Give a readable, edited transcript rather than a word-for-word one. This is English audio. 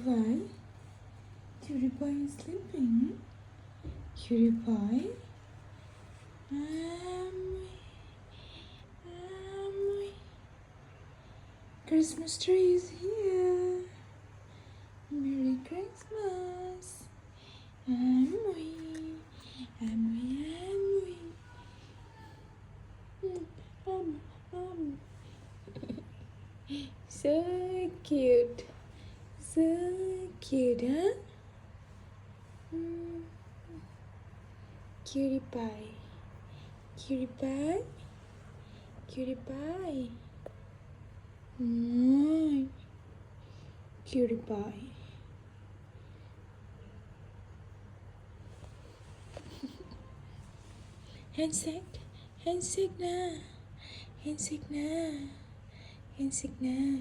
Why? Cutie pie is sleeping. Cutie pie. Christmas tree is here. Merry Christmas. Amway. Amway. So cute. So cute, huh? Cutie pie. Cutie pie. Cutie pie. Cutie pie. Handshake. Handshake na. Handshake na. Handshake na.